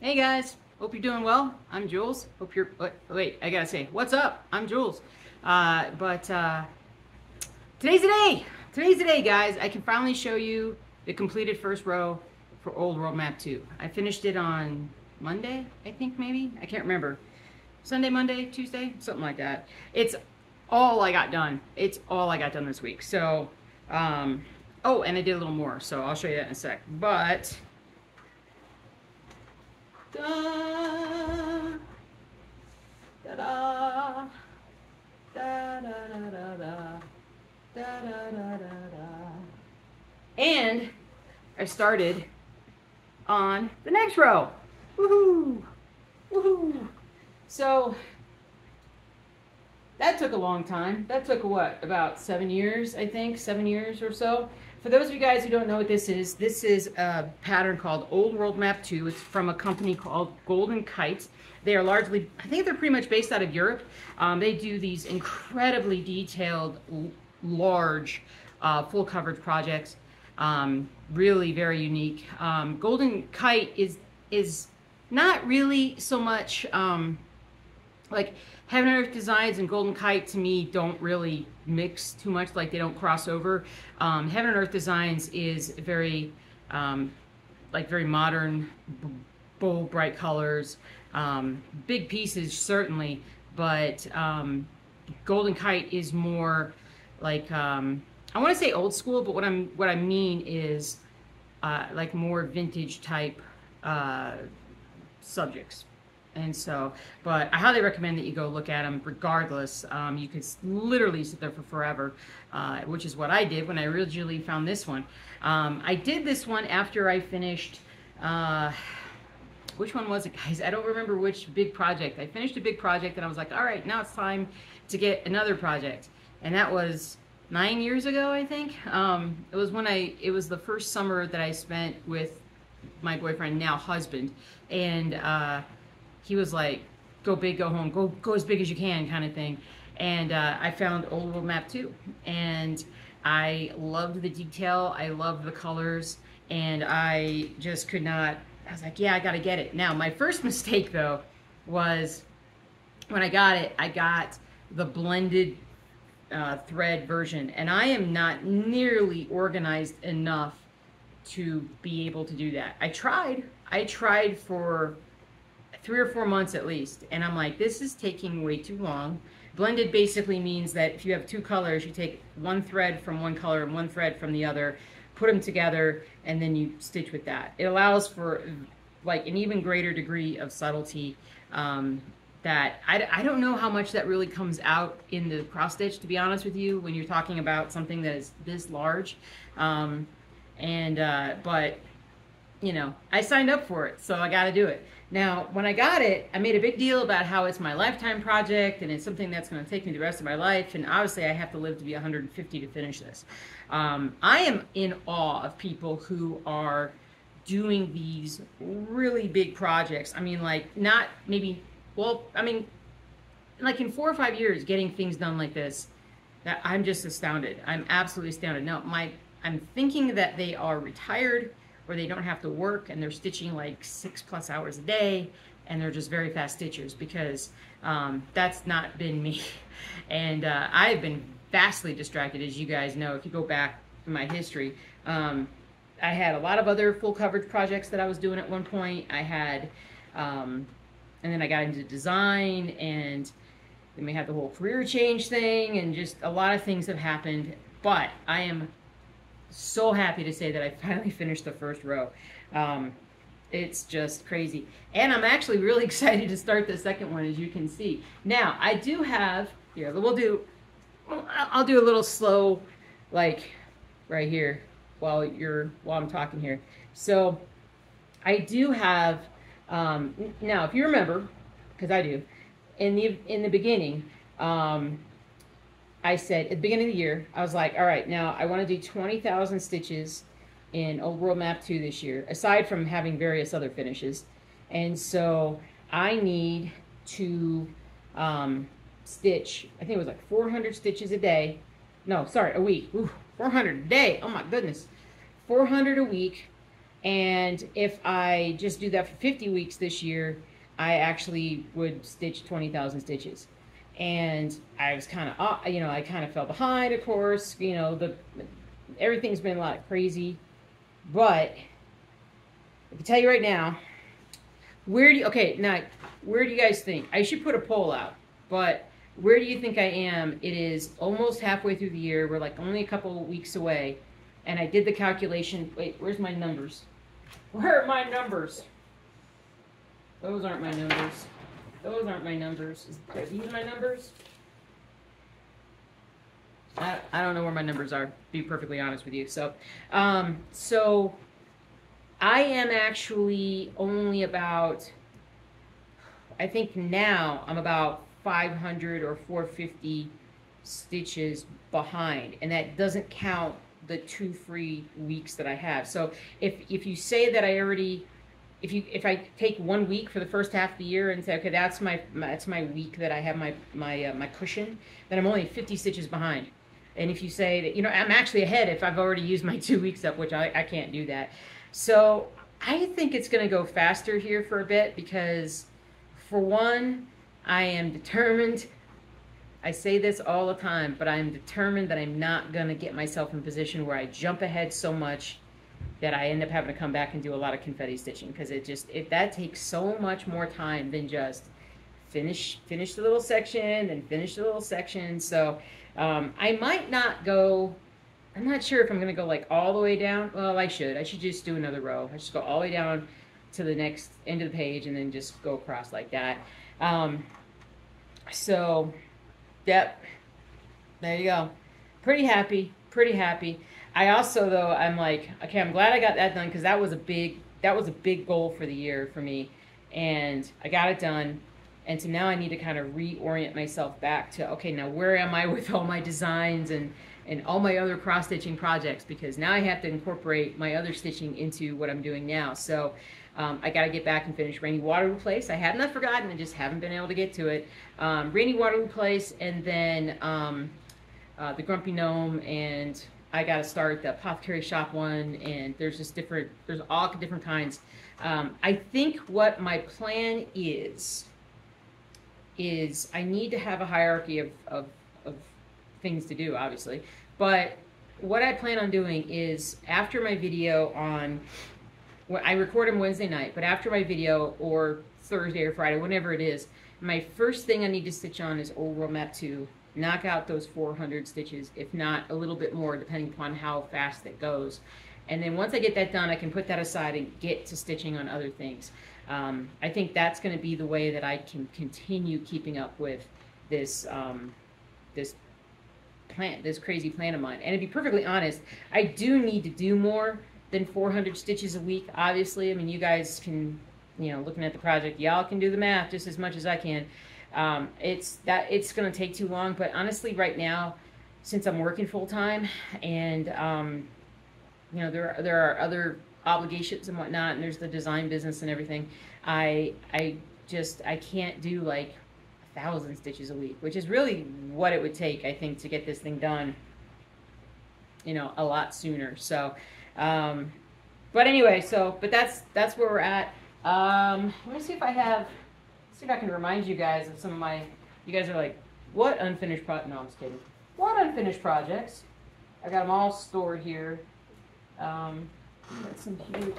Hey guys, hope you're doing well. I'm Jules. Hope you're. Wait, I gotta say, what's up? I'm Jules. But today's the day. Today's the day, guys. I can finally show you the completed first row for Old World Map 2. I finished it on Monday, I think maybe. I can't remember. Sunday, Monday, Tuesday, something like that. It's all I got done. It's all I got done this week. So, oh, and I did a little more. So I'll show you that in a sec. But. Da, da, da, da, da, da, da, da, da, da, da, da. And I started on the next row. Woohoo! Woohoo! So that took a long time. That took what? About 7 years, I think, 7 years or so. For those of you guys who don't know what this is a pattern called Old World Map 2. It's from a company called Golden Kite. They are largely, I think they're pretty much based out of Europe. They do these incredibly detailed, large, full coverage projects. Really very unique. Golden Kite is not really so much like Heaven and Earth Designs and Golden Kite to me don't really mix too much, like they don't cross over. Heaven and Earth Designs is very like very modern, bold, bright colors, big pieces certainly, but Golden Kite is more like I want to say old school, but what I mean is like more vintage type subjects. And so, but I highly recommend that you go look at them regardless. You could literally sit there for forever, which is what I did when I originally found this one. I did this one after I finished, which one was it, guys? I don't remember which big project. I finished a big project and I was like, all right, now it's time to get another project. And that was 9 years ago, I think. It was the first summer that I spent with my boyfriend, now husband. And, he was like, go big, go home, go as big as you can kind of thing. And I found Old World Map 2. And I loved the detail, I loved the colors, and I just could not, I was like, yeah, I gotta get it. Now, my first mistake though was when I got it, I got the blended thread version. And I am not nearly organized enough to be able to do that. I tried for 3 or 4 months at least, and I'm like, this is taking way too long. Blended basically means that if you have two colors, you take one thread from one color and one thread from the other, put them together, and then you stitch with that. It allows for like an even greater degree of subtlety that I don't know how much that really comes out in the cross stitch, to be honest with you, when you're talking about something that is this large. But you know, I signed up for it, so I got to do it. Now, when I got it, I made a big deal about how it's my lifetime project and it's something that's going to take me the rest of my life, and obviously I have to live to be 150 to finish this. I am in awe of people who are doing these really big projects. I mean, like, not maybe, well, I mean, like in 4 or 5 years, getting things done like this, that I'm just astounded. I'm absolutely astounded. Now, I'm thinking that they are retired, where they don't have to work and they're stitching like 6+ hours a day and they're just very fast stitchers, because that's not been me. And I've been vastly distracted, as you guys know. If you go back in my history, I had a lot of other full coverage projects that I was doing at one point. I had, and then I got into design, and then we had the whole career change thing, and just a lot of things have happened. But I am so happy to say that I finally finished the first row. It's just crazy. And I'm actually really excited to start the second one, as you can see. Now, I do have, here, I'll do a little slow, like, right here, while I'm talking here. So, I do have, now, if you remember, because I do, in the beginning, I said at the beginning of the year, I was like, all right, now I want to do 20,000 stitches in Old World Map 2 this year, aside from having various other finishes. And so I need to stitch, I think it was like 400 stitches a day. No, sorry, a week. Ooh, 400 a day. Oh my goodness. 400 a week And if I just do that for 50 weeks this year, I actually would stitch 20,000 stitches. And I was kind of, you know, I kind of fell behind, of course. You know, everything's been a lot crazy. But I can tell you right now, okay, now, where do you guys think? I should put a poll out, but where do you think I am? It is almost halfway through the year. We're like only a couple of weeks away. And I did the calculation. Wait, where's my numbers? Where are my numbers? Those aren't my numbers. Those aren't my numbers. Are these my numbers? I don't know where my numbers are, to be perfectly honest with you. So, so I am actually only about, I think now I'm about 500 or 450 stitches behind, and that doesn't count the 2 free weeks that I have. So if you say that I already, if I take 1 week for the first half of the year and say, okay, that's my week that I have my cushion, then I'm only 50 stitches behind. And if you say that, you know, I'm actually ahead if I've already used my 2 weeks up, which I can't do that. So I think it's going to go faster here for a bit because, for one, I am determined. I say this all the time, but I'm determined that I'm not going to get myself in a position where I jump ahead so much that I end up having to come back and do a lot of confetti stitching, because that takes so much more time than just finish the little section and finish the little section. So I might not go, I'm not sure if I'm going to go like all the way down. Well, I should just do another row. I just go all the way down to the next end of the page and then just go across like that. So yep, there you go. Pretty happy, pretty happy. I also, though, I'm like, okay, I'm glad I got that done, because that was a big goal for the year for me, and I got it done. And so now I need to kind of reorient myself back to, okay, now where am I with all my designs and all my other cross-stitching projects, because now I have to incorporate my other stitching into what I'm doing now. So I got to get back and finish Rainy Waterloo Place. I have not forgotten, I just haven't been able to get to it. Rainy Waterloo Place, and then the Grumpy Gnome, and I got to start the Apothecary Shop one, and there's all different kinds. I think what my plan is I need to have a hierarchy of things to do, obviously. But what I plan on doing is, after my video on, well, I record them Wednesday night, but after my video, or Thursday or Friday, whenever it is, my first thing I need to stitch on is Old World Map 2. Knock out those 400 stitches, if not a little bit more, depending upon how fast it goes. And then once I get that done, I can put that aside and get to stitching on other things. I think that's going to be the way that I can continue keeping up with this this crazy plan of mine. And to be perfectly honest, I do need to do more than 400 stitches a week. Obviously, I mean, you guys can, you know, looking at the project, y'all can do the math just as much as I can. It's going to take too long, but honestly, right now, since I'm working full time, and you know, there are other obligations and whatnot, and there's the design business and everything, I can't do like 1,000 stitches a week, which is really what it would take, I think, to get this thing done, you know, a lot sooner. So, but anyway, but that's where we're at. Let me see if I have. See if I can remind you guys of some of my, you guys are like, what unfinished no, I'm just kidding. What unfinished projects? I got them all stored here. Got some cute,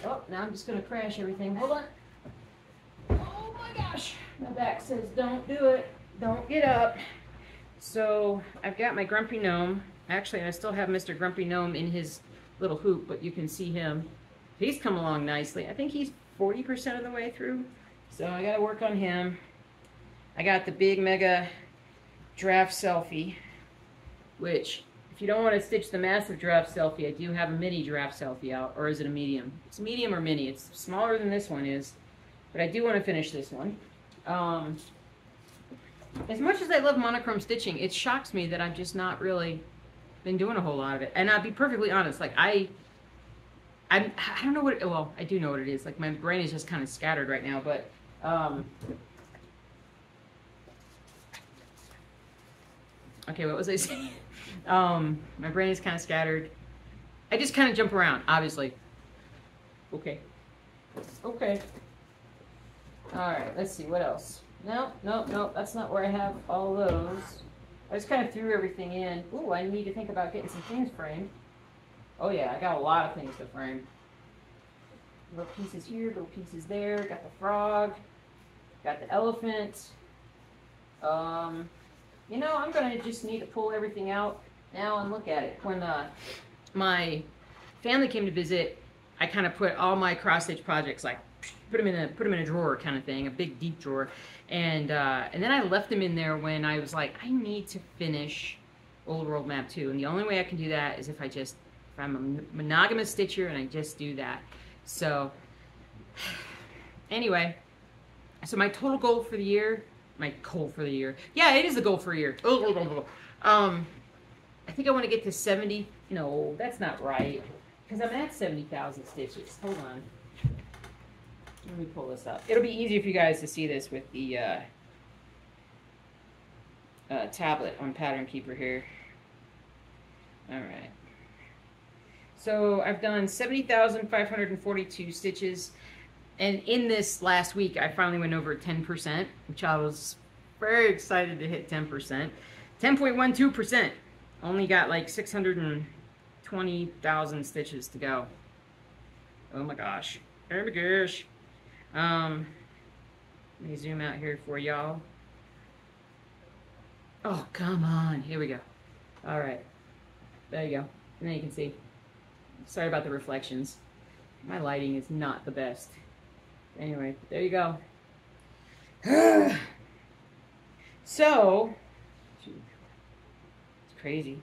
oh, now I'm just going to crash everything. Hold on. Oh my gosh. My back says don't do it. Don't get up. So I've got my Grumpy Gnome. Actually, I still have Mr. Grumpy Gnome in his little hoop, but you can see him. He's come along nicely. I think he's 40% of the way through. So I got to work on him. I got the big mega draft selfie, which, if you don't want to stitch the massive draft selfie, I do have a mini draft selfie out. Or is it a medium? It's medium or mini. It's smaller than this one is, but I do want to finish this one. As much as I love monochrome stitching, it shocks me that I've just not really been doing a whole lot of it. And I'll be perfectly honest, like I don't know what it, well, I do know what it is. Like, my brain is just kind of scattered right now, but okay, what was I saying? My brain is kind of scattered. I just kind of jump around, obviously. Okay. Okay. Alright, let's see, what else? No, no, no, that's not where I have all those. I just kind of threw everything in. Ooh, I need to think about getting some things framed. Oh yeah, I got a lot of things to frame. Little pieces here, little pieces there. Got the frog. Got the elephant. You know, I'm going to just need to pull everything out now and look at it. When my family came to visit, I kind of put all my cross-stitch projects, like, put them in a drawer kind of thing, a big deep drawer. And then I left them in there when I was like, I need to finish Old World Map 2. And the only way I can do that is if I'm a monogamous stitcher and I just do that. So, anyway, so my total goal for the year, yeah, it is the goal for a year. I think I want to get to 70, no, that's not right, because I'm at 70,000 stitches. Hold on. Let me pull this up. It'll be easier for you guys to see this with the tablet on Pattern Keeper here. Alright. So I've done 70,542 stitches. And in this last week, I finally went over 10%, which I was very excited to hit 10%. 10.12%. Only got like 620,000 stitches to go. Oh my gosh. Oh my gosh. Let me zoom out here for y'all. Oh, come on. Here we go. All right. There you go. And then you can see. Sorry about the reflections. My lighting is not the best. Anyway, there you go. So, it's crazy.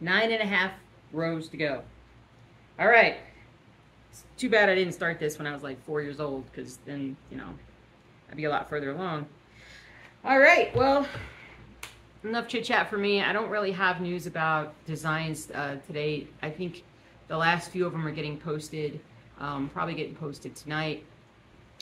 9.5 rows to go. All right. It's too bad I didn't start this when I was like 4 years old, because then, I'd be a lot further along. All right. Well, enough chit chat for me. I don't really have news about designs today. I think the last few of them are getting posted, probably getting posted tonight.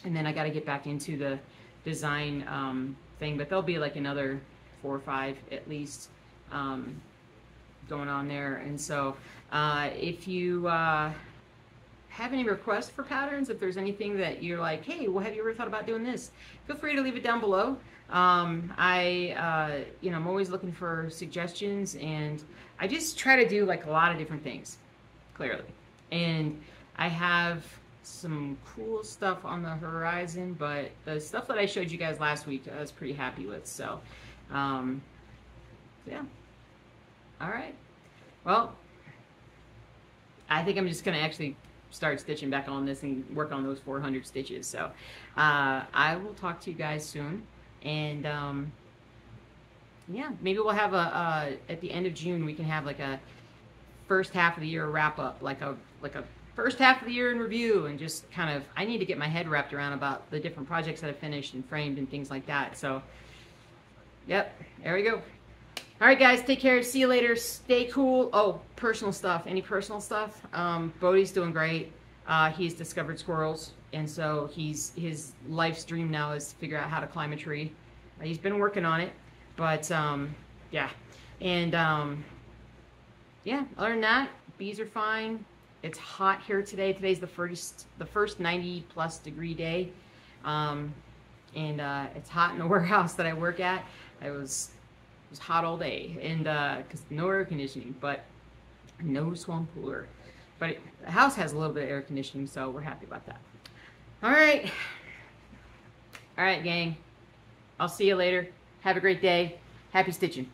And then I got to get back into the design thing, but there'll be like another 4 or 5 at least going on there. And so if you have any requests for patterns, if there's anything that you're like, hey, well, have you ever thought about doing this? Feel free to leave it down below. I'm always looking for suggestions, and I just try to do like a lot of different things, clearly. And I have some cool stuff on the horizon, but the stuff that I showed you guys last week, I was pretty happy with. So, yeah. All right. Well, I think I'm just going to actually start stitching back on this and work on those 400 stitches. So, I will talk to you guys soon. And, yeah, maybe we'll have at the end of June, we can have like a first half of the year wrap up, like a first half of the year in review, and just kind of, I need to get my head wrapped around about the different projects that I've finished and framed and things like that. So, yep, there we go. All right, guys, take care. See you later. Stay cool. Oh, personal stuff. Any personal stuff? Bodie's doing great. He's discovered squirrels, and so his life's dream now is to figure out how to climb a tree. He's been working on it, but yeah. And yeah, other than that, bees are fine. It's hot here today. Today's the first 90+ degree day, and it's hot in the warehouse that I work at. It was hot all day, and because no air conditioning, but no swamp cooler. But the house has a little bit of air conditioning, so we're happy about that. All right, gang. I'll see you later. Have a great day. Happy stitching.